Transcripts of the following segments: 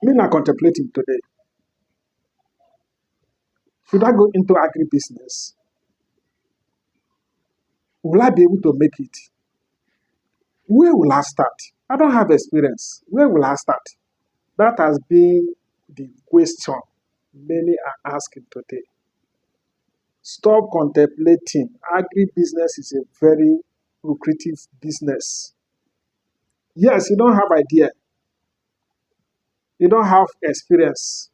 Me not contemplating today. Should I go into agribusiness? Will I be able to make it? Where will I start? I don't have experience. Where will I start? That has been the question many are asking today. Stop contemplating. Agribusiness is a very lucrative business. Yes, you don't have idea. You don't have experience.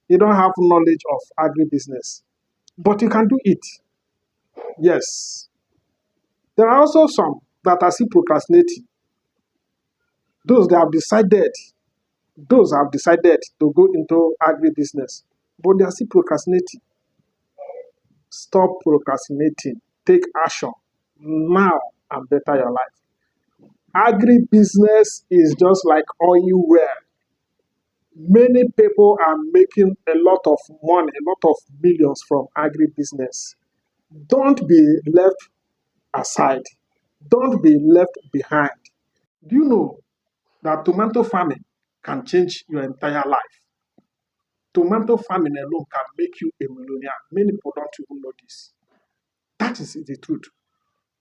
You don't have knowledge of agribusiness. But you can do it. Yes. There are also some that are still procrastinating. Those have decided to go into agribusiness, but they are still procrastinating. Stop procrastinating. Take action now and better your life. Agribusiness is just like oil well. Many people are making a lot of money, a lot of millions from agribusiness. Don't be left aside. Don't be left behind. Do you know that tomato farming can change your entire life? Tomato farming alone can make you a millionaire. Many people don't even know this. That is the truth.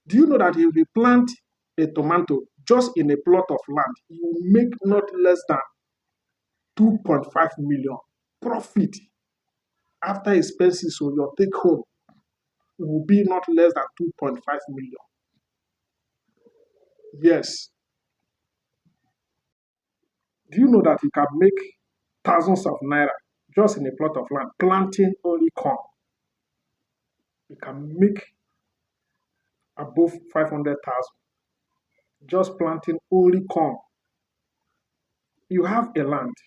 Do you know that if you plant a tomato just in a plot of land, you make not less than 2.5 million profit after expenses, so your take home will be not less than 2.5 million. Yes. Do you know that you can make thousands of naira just in a plot of land planting only corn? You can make above 500,000 just planting only corn. You have a land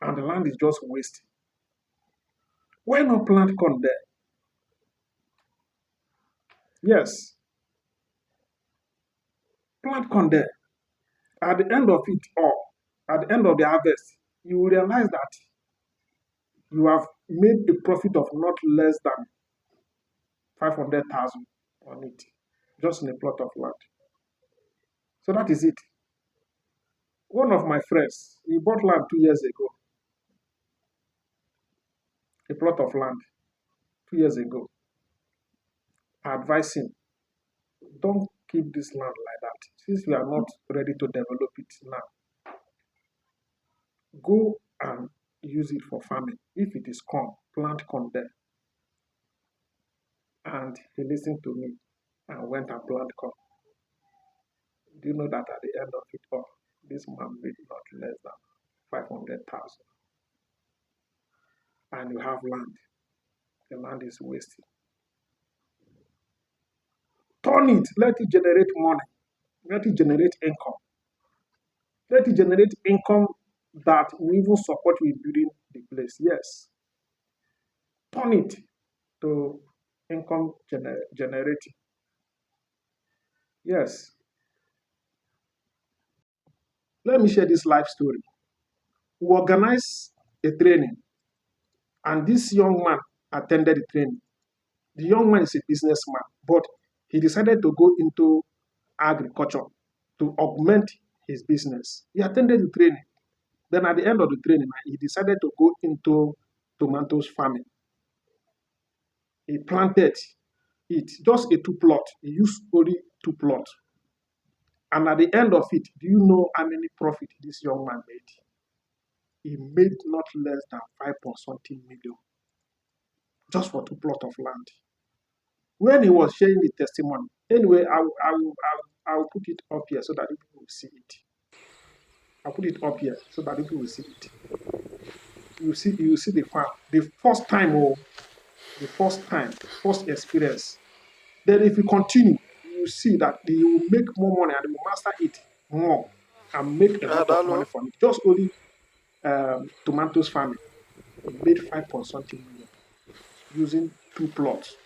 and the land is just wasting. Why not plant corn there? Yes, plant corn there. At the end of it all, at the end of the harvest, you will realize that you have made a profit of not less than 500,000 on it, just in a plot of land. So that is it. One of my friends, he bought land 2 years ago, a plot of land 2 years ago. I advise him, don't keep this land like that. Since we are not ready to develop it now, go and use it for farming. If it is corn, plant corn there. And he listened to me and went and planted corn. Do you know that at the end of it all, this man made not less than 500,000? And you have land. The land is wasting. Turn it, let it generate money, let it generate income. Let it generate income that will even support you in building the place. Yes. Turn it to income generating. Yes. Let me share this life story. We organized a training, and this young man attended the training. The young man is a businessman, but he decided to go into agriculture to augment his business. He attended the training. Then at the end of the training, he decided to go into tomatoes farming. He planted it, just a two plot. He used only two plots. And at the end of it, do you know how many profit this young man made? He made not less than 5.something million just for two plots of land. When he was sharing the testimony, anyway, I'll put it up here so that people will see it. I'll put it up here so that people will see it. You see the farm. The first time, first experience. Then if you continue, you see that you will make more money and you will master it more and make a lot of money from it. Just only tomatoes farming. He made 5.something million using two plots.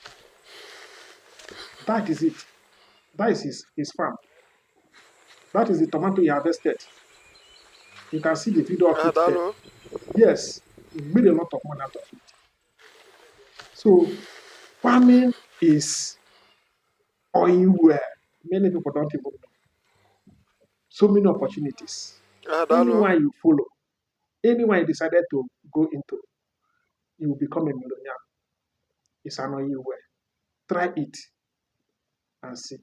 That is it. That is his farm. That is the tomato he harvested. You can see the video of it there. Yes, he made a lot of money out of it. So farming is oil well. Many people don't even know. So many opportunities. Anyone you follow, anyone you decided to go into, you will become a millionaire. It's an oil way. Try it and see.